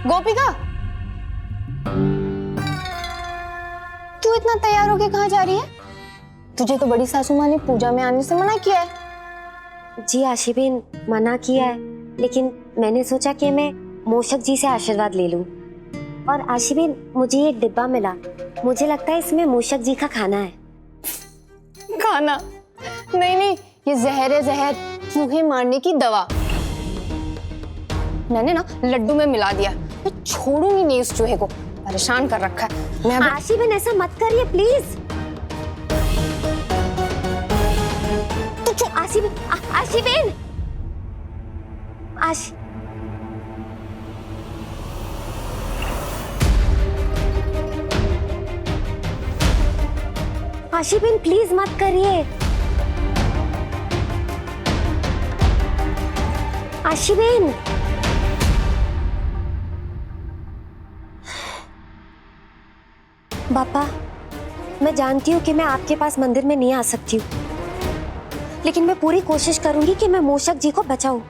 गोपिका, तू इतना तैयार होके कहाँ जा रही है? तुझे तो बड़ी सासू माँ ने पूजा में आने से मना किया है। जी आशीबेन, मना किया है, लेकिन मैंने सोचा कि मैं मूषक जी से आशीर्वाद ले लूं। और आशीबेन, मुझे एक डिब्बा मिला, मुझे लगता है इसमें मूषक जी का खाना है। खाना? नहीं नहीं, ये जहर है, जहर, चूहे मारने की दवा। मैंने ना लड्डू में मिला दिया, मैं छोड़ूंगी नहीं इस चूहे को, परेशान कर रखा है। मैं आशीबेन ऐसा मत करिए प्लीज। तो आशीबेन, आशीबेन, आशीबेन प्लीज मत करिए। आशीबेन, पापा, मैं जानती हूँ कि मैं आपके पास मंदिर में नहीं आ सकती हूँ, लेकिन मैं पूरी कोशिश करूंगी कि मैं मूषक जी को बचाऊं।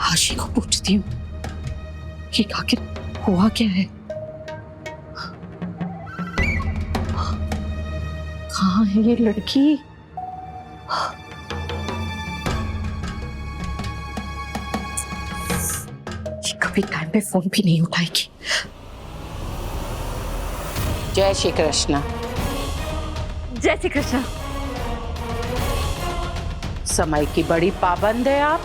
आशी को पूछती हूँ कि आखिर हुआ क्या है, कहाँ है ये लड़की? ये कभी टाइम पे फोन भी नहीं उठाएगी। जय श्री कृष्ण। जय श्री कृष्ण। समय की बड़ी पाबंद है आप।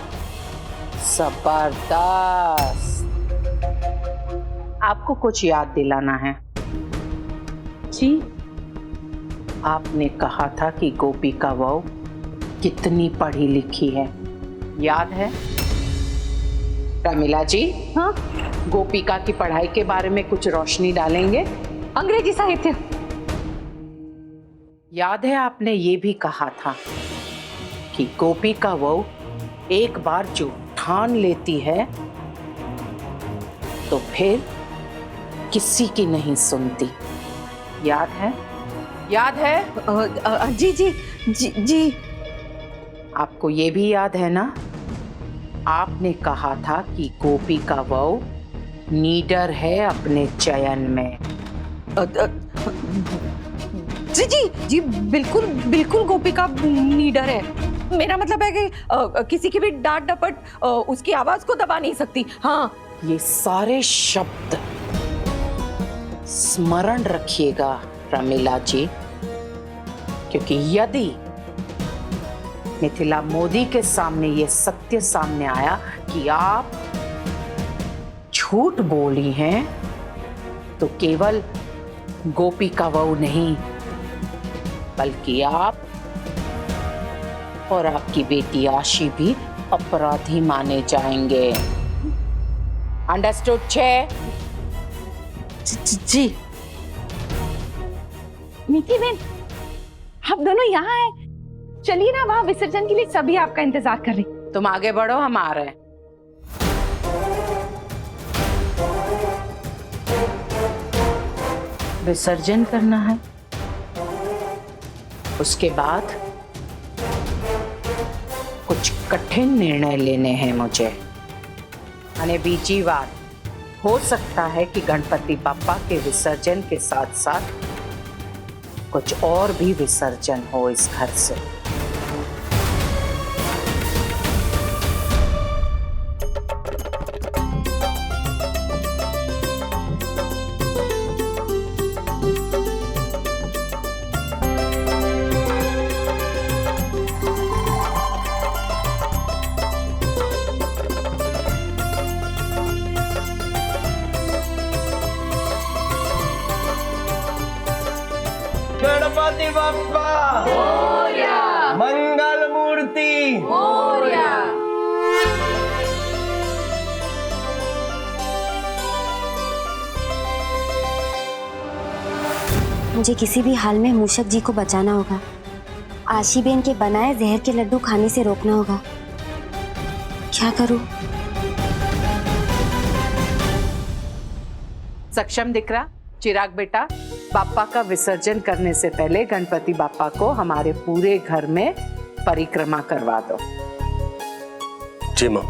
जबरदस्त। आपको कुछ याद दिलाना है। जी, आपने कहा था कि गोपिका बहू कितनी पढ़ी लिखी है, याद है? प्रमिला जी, हाँ, गोपिका की पढ़ाई के बारे में कुछ रोशनी डालेंगे? अंग्रेजी साहित्य। याद है आपने ये भी कहा था कि गोपिका बहू एक बार जो ठान लेती है तो फिर किसी की नहीं सुनती, याद है? याद है? जी जी जी जी। आपको ये भी याद है ना, आपने कहा था कि गोपिका बहू नीडर है अपने चयन में। जी जी जी, बिल्कुल बिल्कुल गोपिका नीडर है। मेरा मतलब है कि किसी की भी डांट डपट उसकी आवाज को दबा नहीं सकती। हाँ, ये सारे शब्द स्मरण रखिएगा प्रमिला जी, क्योंकि यदि मिथिला मोदी के सामने ये सत्य सामने आया कि आप झूठ बोली हैं, तो केवल गोपिका बहू नहीं, बल्कि आप और आपकी बेटी आशी भी अपराधी माने जाएंगे। अंडरस्टूड? जी। मीठी बहन, आप दोनों यहाँ हैं, चलिए ना, वहाँ विसर्जन के लिए सभी आपका इंतजार कर रहे। तुम आगे बढ़ो, हम आ रहे हैं। विसर्जन करना है, उसके बाद कुछ कठिन निर्णय लेने हैं मुझे। अने बीजी बात, हो सकता है कि गणपति बापा के विसर्जन के साथ साथ कुछ और भी विसर्जन हो इस घर से। गणपति बप्पा मोरया, मंगल मूर्ति मोरया। मुझे किसी भी हाल में मूषक जी को बचाना होगा। आशीबेन के बनाए जहर के लड्डू खाने से रोकना होगा। क्या करूं? सक्षम दिख रहा? चिराग बेटा, बापा का विसर्जन करने से पहले गणपति बापा को हमारे पूरे घर में परिक्रमा करवा दो। जी मां।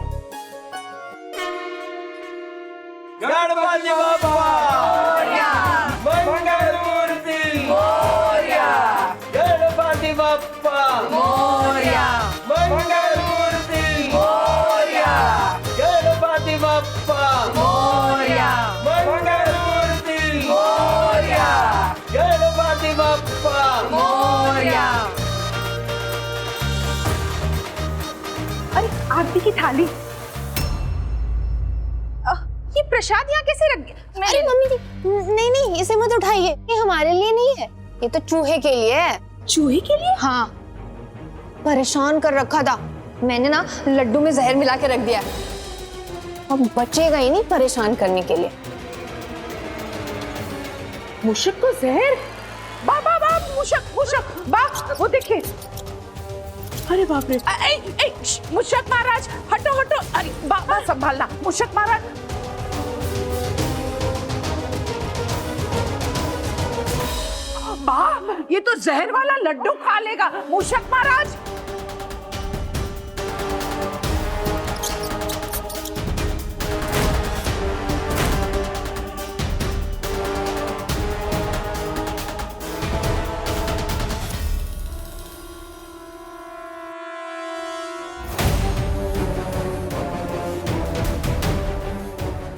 गणपति बप्पा मोरया, मंगल मूर्ति मोरया, गणपति बप्पा मोरया, मंगल मूर्ति मोरया, गणपति बप्पा मोरया, मंगल मूर्ति मोरया, गणपति बप्पा मोरया। अरे आरती की थाली, ये प्रसाद यहाँ कैसे रख गया? अरे मम्मी जी, नहीं नहीं, इसे मत उठाइए, ये हमारे लिए नहीं है, ये तो चूहे के लिए है। चूहे के लिए? हाँ, परेशान कर रखा था मैंने ना, लड्डू में जहर मिला के रख दिया, अब बचेगा ही नहीं परेशान करने के लिए। मुशक को जहर? बा बा बा, मुशक मुशक बा, वो देखिए। अरे बाप रे, मुशक महाराज हटो हटो, अरे बा संभालना, मुशक महाराज। बा, ये तो जहर वाला लड्डू खा लेगा मुशक महाराज।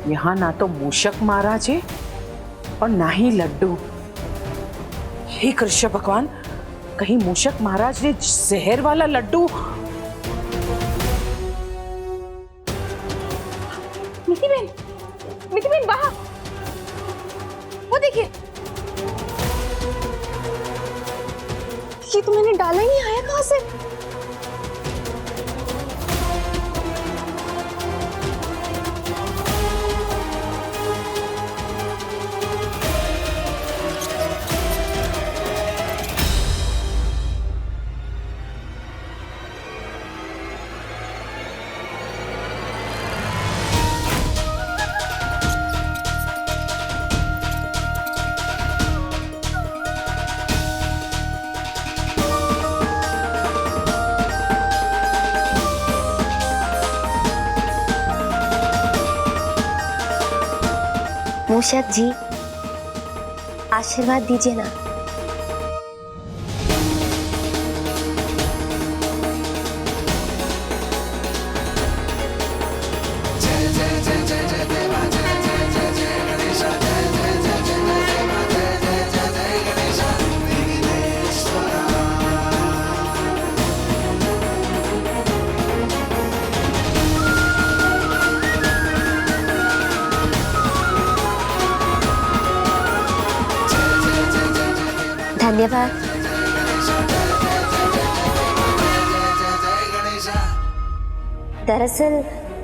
यहाँ ना तो मूषक महाराज है और ना ही लड्डू। हे कृष्ण भगवान, कहीं मूषक महाराज ने जहर वाला लड्डू। मिठी बहन बाहर, वो देखिए। ये तो मैंने डाला ही नहीं, आया कहाँ से? मूषक जी, आशीर्वाद दीजिए ना। धन्यवाद। दरअसल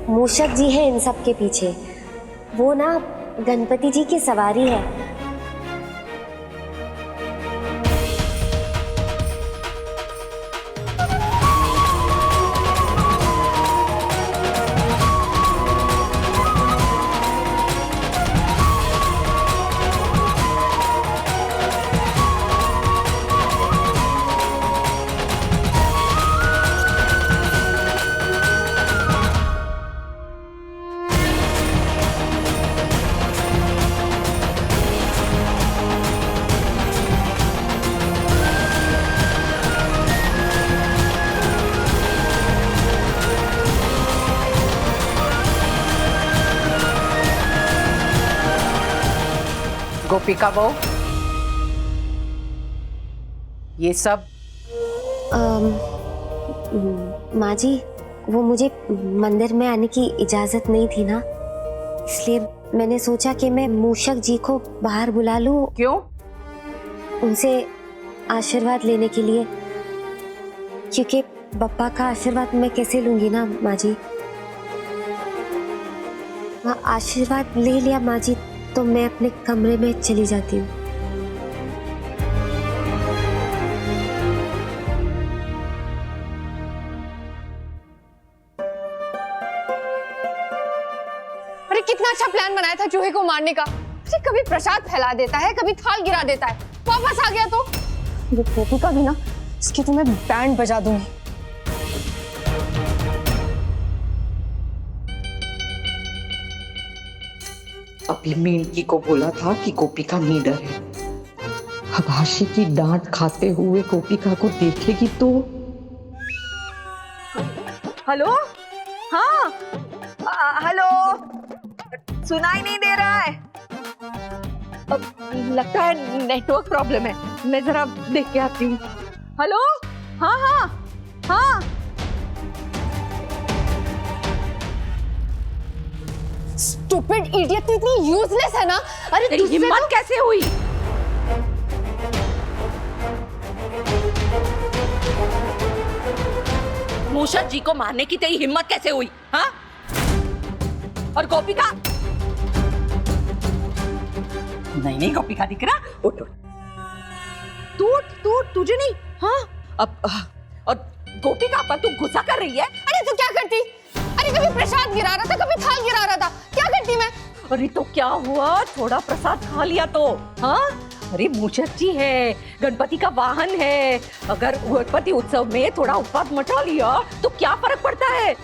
मूषक जी है इन सब के पीछे, वो ना गणपति जी की सवारी है। गोपिका वो ये सब माँ जी, वो मुझे मंदिर में आने की इजाजत नहीं थी ना, इसलिए मैंने सोचा कि मैं मूषक जी को बाहर बुला लूं। क्यों? उनसे आशीर्वाद लेने के लिए, क्योंकि बप्पा का आशीर्वाद मैं कैसे लूंगी ना माँ जी। आशीर्वाद ले लिया माँ जी तो मैं अपने कमरे में चली जाती हूँ। अरे कितना अच्छा प्लान बनाया था चूहे को मारने का। अरे कभी प्रसाद फैला देता है, कभी थाल गिरा देता है, वापस आ गया तो वो गोपी का भी ना, इसकी तो मैं बैंड बजा दूंगी। अभी मिंकी को बोला था कि गोपिका नीडर है। अब आशी की डांट खाते हुए गोपिका को देखेगी तो। हेलो, हाँ, हेलो, सुनाई नहीं दे रहा है। लगता है नेटवर्क प्रॉब्लम है, मैं जरा देख के आती हूँ। हेलो, हाँ हाँ हाँ। स्टूपिड इडियट, तू इतनी यूजलेस है ना। अरे तेरी हिम्मत कैसे हुई? मूषक जी को मारने की तेरी हिम्मत कैसे हुई? हाँ? और गोपिका? नहीं नहीं गोपिका दिख रहा, उठ उठ, तू उठ, तू उठ, तुझे नहीं। हाँ अब और गोपिका पर तू गुस्सा कर रही है? अरे तू क्या करती? अरे कभी प्रसाद गिरा रहा था, कभी थाल गिरा रहा था, क्या करती मैं? अरे तो क्या हुआ, थोड़ा प्रसाद खा लिया तो। हाँ अरे मूषक जी है, गणपति का वाहन है, अगर गणपति उत्सव में थोड़ा उत्पात मचा लिया तो क्या फर्क पड़ता है।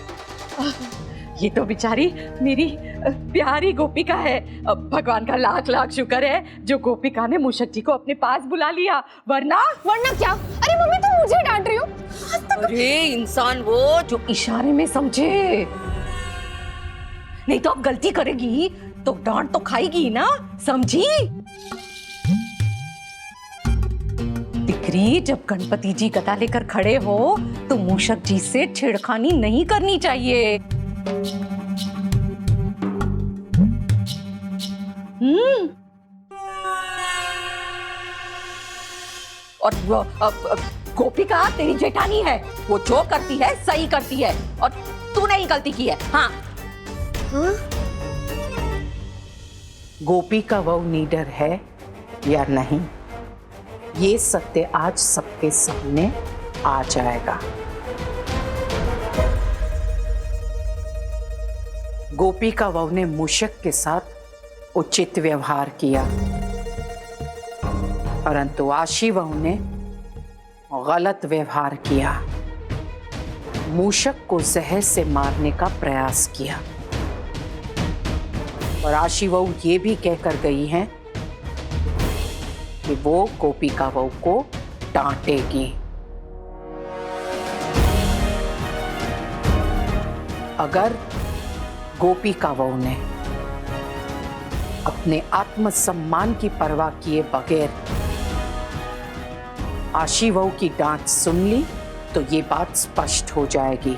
ये तो बेचारी मेरी प्यारी गोपिका है। भगवान का लाख लाख शुक्र है जो गोपिका ने मूषक जी को अपने पास बुला लिया, वरना क्या? अरे मम्मी तुम मुझे डांट रही हो? अरे इंसान वो जो इशारे में समझे, नहीं तो अब गलती करेगी तो डांट तो खाएगी ना, समझी? दिकरी, जब गणपति जी गदा लेकर खड़े हो तो मूषक जी से छेड़खानी नहीं करनी चाहिए। और गोपिका तेरी जेठानी है, वो जो करती है सही करती है और तूने ही गलती की है। हाँ गोपिका वो नीडर है या नहीं, ये सत्य आज सबके सामने आ जाएगा। गोपिका वहू ने मूषक के साथ उचित व्यवहार किया, परंतु आशी वहू ने गलत व्यवहार किया, मूषक को जहर से मारने का प्रयास किया। और आशी वहू ये भी कहकर गई हैं कि वो गोपिका वहू को डांटेगी। अगर गोपिका वहू ने अपने आत्मसम्मान की परवाह किए बगैर आशी वहू की डांट सुन ली तो ये बात स्पष्ट हो जाएगी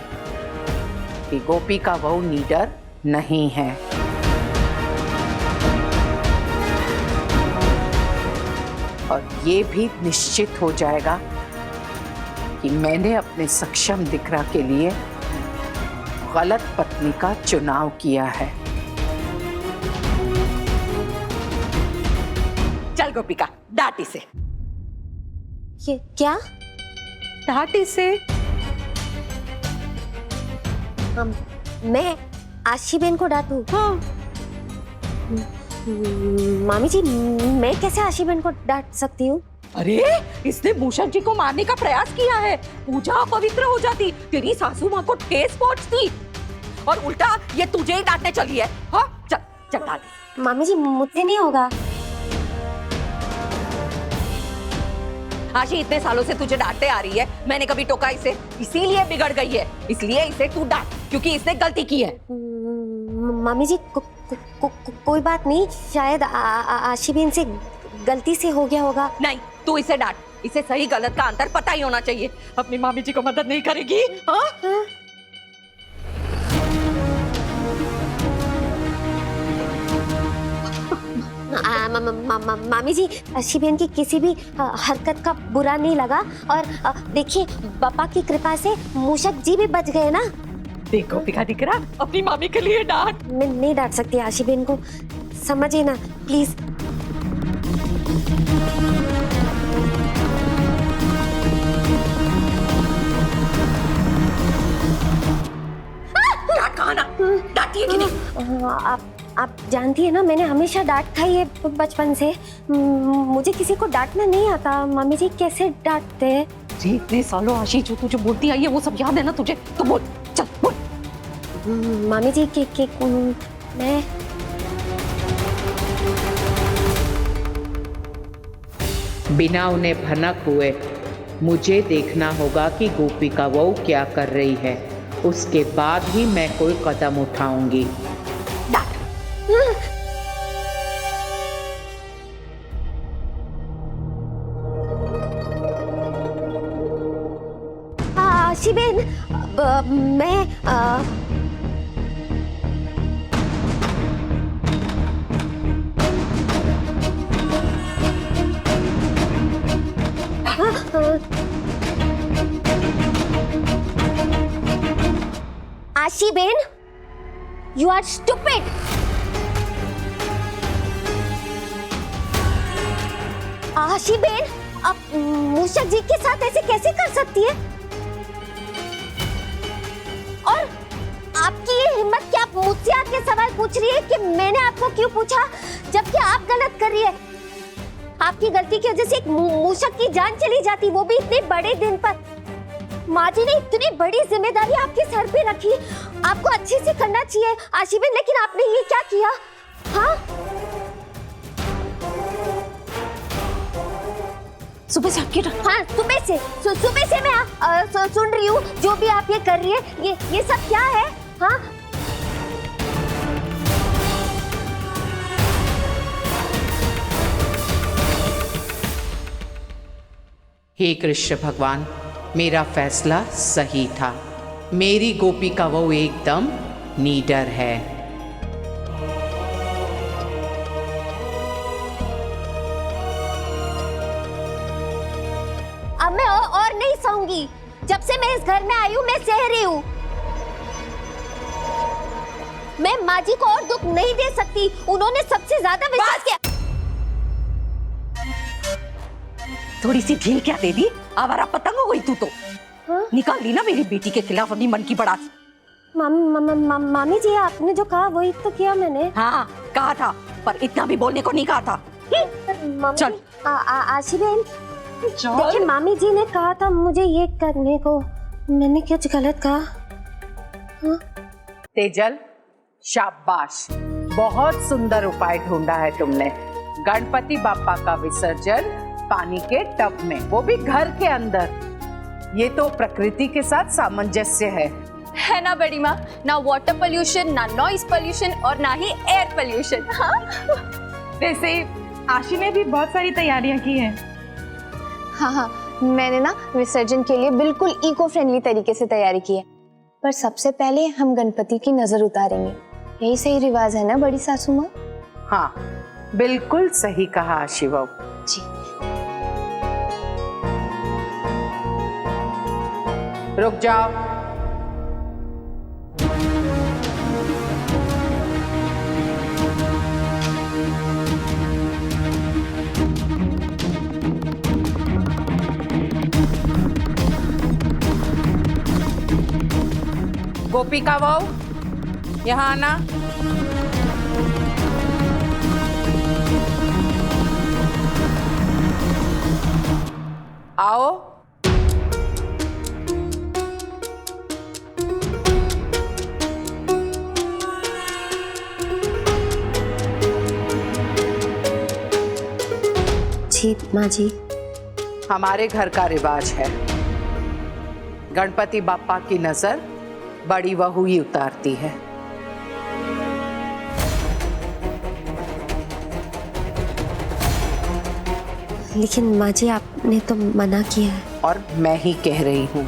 कि गोपिका वहू नीडर नहीं है। और ये भी निश्चित हो जाएगा कि मैंने अपने सक्षम दिकरा के लिए गलत पत्नी का चुनाव किया है। चल गोपिका, डांट इसे। ये क्या? डांट इसे। मैं आशीबेन को डांटूं? हाँ। मामी जी, मैं कैसे आशीबेन को डांट सकती हूँ? अरे इसने मूषक जी को मारने का प्रयास किया है, पूजा अपवित्र हो जाती, तेरी सासू माँ को ठेस पहुंचती और उल्टा ये तुझे ही डांटने चली है। हाँ चल चल डांट। मामी जी मुझसे नहीं होगा। आशी इतने सालों से तुझे डांटते आ रही है, मैंने कभी टोका इसे, इसीलिए बिगड़ गई है, इसलिए इसे तू डांट क्योंकि इसने गलती की है। मामी जी कोई बात नहीं, शायद आशीबेन से गलती से हो गया होगा। नहीं, तू इसे डांट, इसे सही गलत का अंतर पता ही होना चाहिए। अपनी मामी जी को मदद नहीं करेगी? हाँ? मामी जी, आशीबेन की किसी भी हरकत का बुरा नहीं लगा और देखिए पापा की कृपा से मूषक जी भी बच गए ना। देखो पिका दिख रहा, अपनी मामी के लिए डांट। मैं नहीं डांट सकती आशीबेन को, समझिए ना प्लीज। डांट कहाँ ना, डांटी है कि नहीं? आप जानती है ना, मैंने हमेशा डांट खाई है बचपन से। मुझे किसी को डांटना नहीं आता। मामी जी कैसे डांटते हैं? जी इतने सालों आशी जो तुझे बोलती आई है वो सब याद है ना तुझे? तो बोल, चल बोल। मामी जी के मैं बिना उन्हें भनक हुए मुझे देखना होगा कि गोपिका बहू क्या कर रही है, उसके बाद ही मैं कोई कदम उठाऊंगी। आशीबेन, मैं आशीबेन, यू आर स्टूपिड। आशीबेन, आप मूषक जी के साथ ऐसे कैसे कर सकती है? और आपकी ये हिम्मत कि आप मुझसे आके सवाल पूछ रही है कि मैंने आपको क्यों पूछा, जबकि आप गलत कर रही है। आपकी गलती की वजह से एक मूषक की जान चली जाती, वो भी इतने बड़े दिन पर। माँ जी ने इतनी बड़ी जिम्मेदारी आपके सर पे रखी, आपको अच्छे से करना चाहिए आशीबेन, लेकिन आपने ये क्या किया? हाँ, सुबह से आपकी हाँ, सुबह से मैं सुन रही हूँ जो भी आप ये कर रही है। ये सब क्या है? हाँ, हे कृष्ण भगवान, मेरा फैसला सही था। मेरी गोपिका बहू एकदम नीडर है। अब मैं और नहीं सहूंगी। जब से मैं इस घर में आई हूँ मैं सह रही हूँ। मैं माँ जी को और दुख नहीं दे सकती, उन्होंने सबसे ज्यादा विश्वास किया। थोड़ी सी ढील क्या दे दी? आवारा पतंग हो गई तू तो। हाँ? निकाल ली ना मेरी बेटी के खिलाफ अपनी मन की बड़ास। मामी जी, आपने जो कहा वही तो किया मैंने। हाँ, कहा था, पर इतना भी बोलने को नहीं कहा था। चल। आशीबेन, देखिए मामी जी ने कहा था मुझे ये करने को, मैंने कुछ गलत कहा? हाँ? तेजल, शाबाश, बहुत सुंदर उपाय ढूंढा है तुमने। गणपति बापा का विसर्जन पानी के टब में, वो भी घर के अंदर। ये तो प्रकृति के साथ सामंजस्य है ना बड़ी माँ? ना वाटर पोल्यूशन, ना नॉइस पोल्यूशन और ना ही एयर पोल्यूशन। वैसे आशी ने भी बहुत सारी तैयारियां की हैं। हाँ, मैंने ना विसर्जन के लिए बिल्कुल इको फ्रेंडली तरीके से तैयारी की है। पर सबसे पहले हम गणपति की नजर उतारेंगे, यही सही रिवाज है ना बड़ी सासू माँ? हाँ, बिल्कुल सही कहा आशी बहू जी। रुक जाओ। गोपिका बहू, यहाँ आना। आओ। जी माँ जी। हमारे घर का रिवाज है, गणपति बापा की नजर बड़ी बहू ही उतारती है। लेकिन माँ जी, आपने तो मना किया है। और मैं ही कह रही हूँ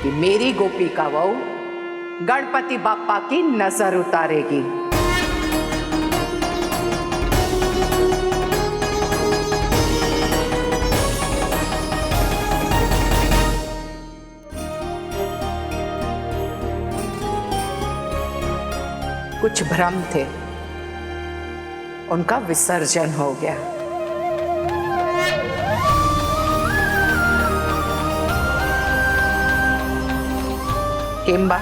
कि मेरी गोपिका बहू गणपति बापा की नजर उतारेगी। कुछ भ्रम थे, उनका विसर्जन हो गया। किंबा,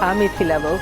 हाँ मिथिला बहू,